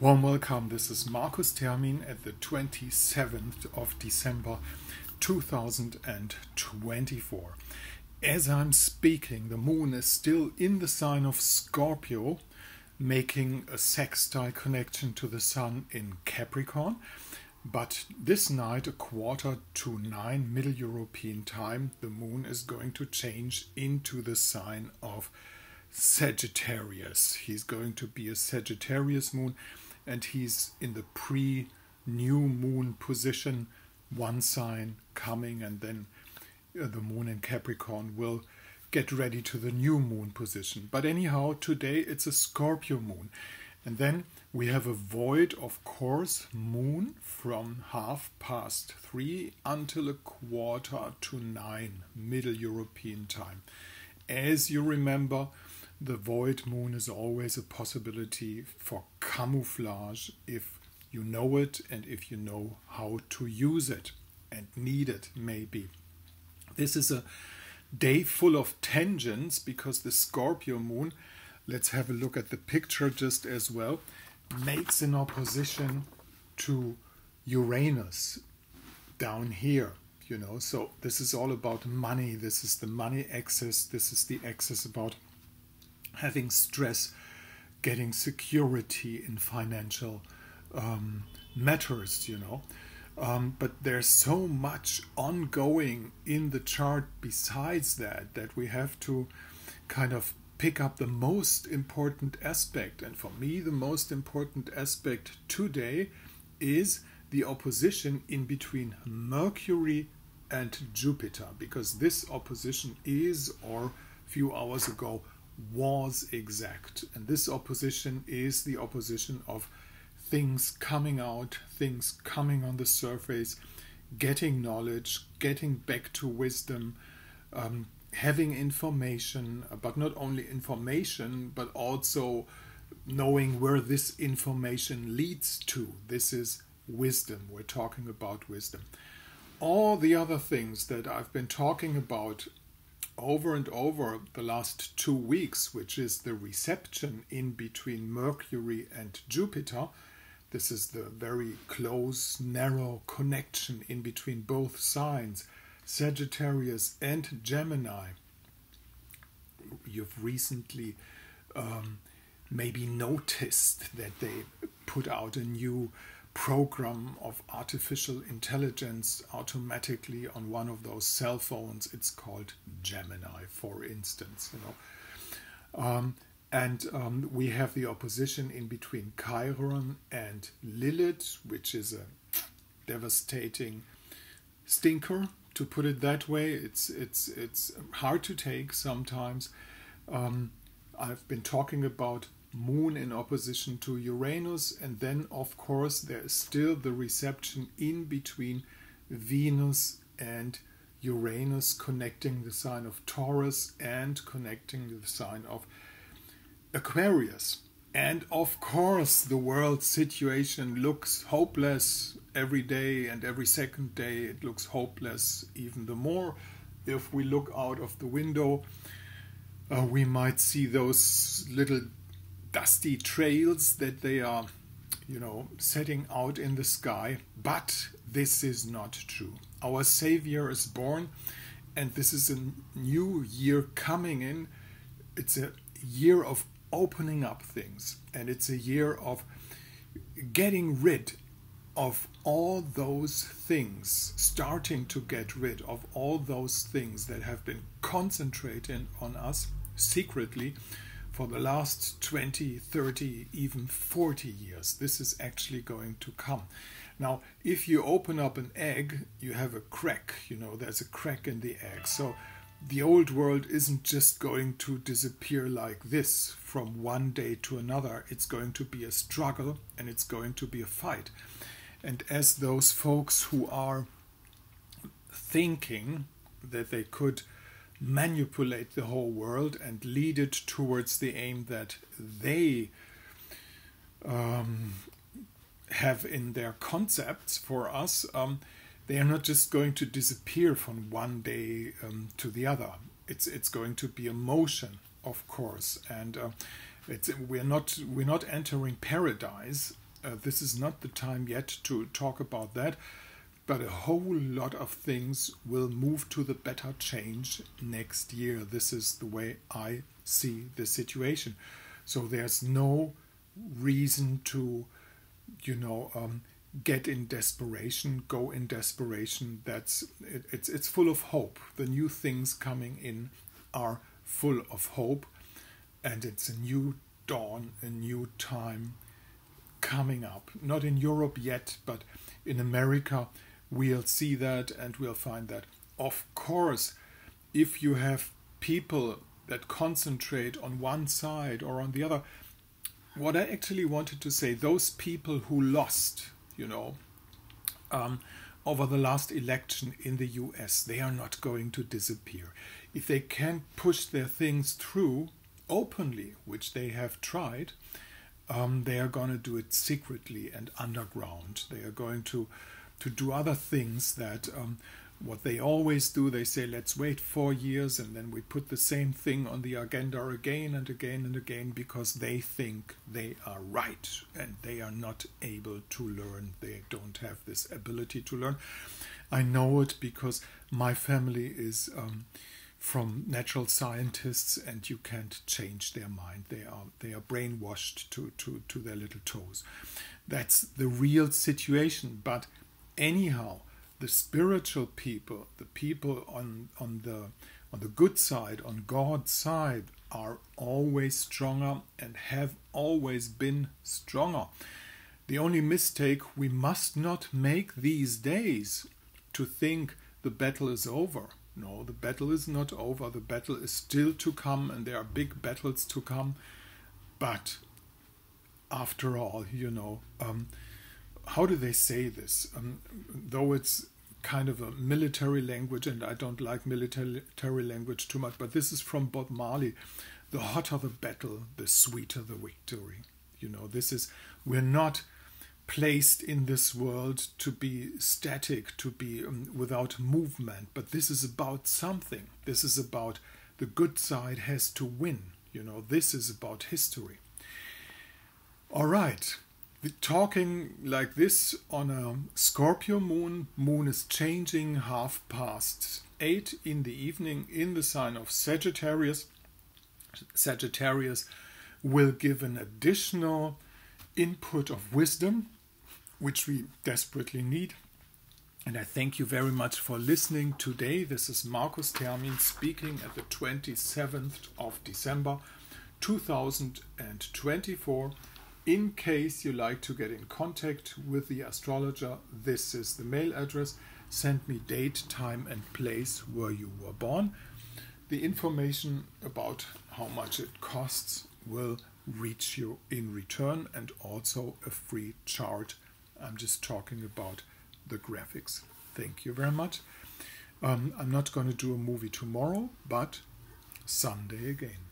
Warm welcome. This is Markus Termin at the 27th of December 2024. As I'm speaking, the moon is still in the sign of Scorpio, making a sextile connection to the sun in Capricorn. But this night, 8:45 Middle European time, the moon is going to change into the sign of Sagittarius. He's going to be a Sagittarius moon, and he's in the pre-new moon position, one sign coming, and then the moon in Capricorn will get ready to the new moon position. But anyhow, today it's a Scorpio moon. And then we have a void, of course, moon from 3:30 until 8:45 Middle European time. As you remember, the void moon is always a possibility for camouflage if you know it and if you know how to use it and need it, maybe. This is a day full of tangents because the Scorpio moon, let's have a look at the picture just as well, makes an opposition to Uranus down here, So this is all about money. This is the money axis. This is the axis about having stress, getting security in financial matters, But there's so much ongoing in the chart besides that we have to kind of pick up the most important aspect. And for me, the most important aspect today is the opposition in between Mercury and Jupiter, because this opposition is, or a few hours ago, was exact. And this opposition is the opposition of things coming out, things coming on the surface, getting knowledge, getting back to wisdom, having information, but not only information, but also knowing where this information leads to. This is wisdom. We're talking about wisdom. All the other things that I've been talking about over and over the last 2 weeks, which is the reception in between Mercury and Jupiter. This is the very close, narrow connection in between both signs, Sagittarius and Gemini. You've recently maybe noticed that they put out a new program of artificial intelligence automatically on one of those cell phones. It's called Gemini, for instance. We have the opposition in between Chiron and Lilith, which is a devastating stinker, to put it that way. It's hard to take sometimes. I've been talking about Moon in opposition to Uranus, and then of course there is still the reception in between Venus and Uranus, connecting the sign of Taurus and connecting the sign of Aquarius. And of course the world situation looks hopeless every day, and every second day it looks hopeless even the more. If we look out of the window, we might see those little dusty trails that they are, setting out in the sky. But this is not true. Our Savior is born, and this is a new year coming in. It's a year of opening up things, and it's a year of getting rid of all those things, starting to get rid of all those things that have been concentrating on us secretly for the last 20, 30, even 40 years. This is actually going to come. Now, if you open up an egg, you have a crack, there's a crack in the egg. So the old world isn't just going to disappear like this from one day to another. It's going to be a struggle, and it's going to be a fight. And as those folks who are thinking that they could manipulate the whole world and lead it towards the aim that they have in their concepts for us, they are not just going to disappear from one day to the other. It's going to be a motion, of course, and we're not entering paradise. This is not the time yet to talk about that, but a whole lot of things will move to the better change next year. This is the way I see the situation. So there's no reason to, get in desperation, go in desperation. It's full of hope. The new things coming in are full of hope, and it's a new dawn, a new time coming up. Not in Europe yet, but in America we'll see that, and we'll find that. Of course, if you have people that concentrate on one side or on the other, what I actually wanted to say, those people who lost, over the last election in the US, they are not going to disappear. If they can't push their things through openly, which they have tried, they are going to do it secretly and underground. They are going to do other things that what they always do. They say, let's wait 4 years and then we put the same thing on the agenda again and again and again, because they think they are right and they are not able to learn. They don't have this ability to learn. I know it because my family is from natural scientists, and you can't change their mind. They are brainwashed to their little toes. That's the real situation. But anyhow, the spiritual people, the people on the good side, on God's side, are always stronger and have always been stronger. The only mistake we must not make these days to think the battle is over. No, the battle is not over. The battle is still to come, and there are big battles to come. But after all, how do they say this? Though it's kind of a military language, and I don't like military language too much, but this is from Bob Marley. The hotter the battle, the sweeter the victory. We're not placed in this world to be static, to be without movement, but this is about something. This is about the good side has to win. This is about history. All right. Talking like this on a Scorpio moon. Moon is changing 8:30 in the evening in the sign of Sagittarius. Sagittarius will give an additional input of wisdom, which we desperately need. And I thank you very much for listening today. This is Markus Termin speaking at the 27th of December 2024. In case you like to get in contact with the astrologer, this is the mail address. Send me date, time and place where you were born. The information about how much it costs will reach you in return, and also a free chart. I'm just talking about the graphics. Thank you very much. I'm not going to do a movie tomorrow, but someday again.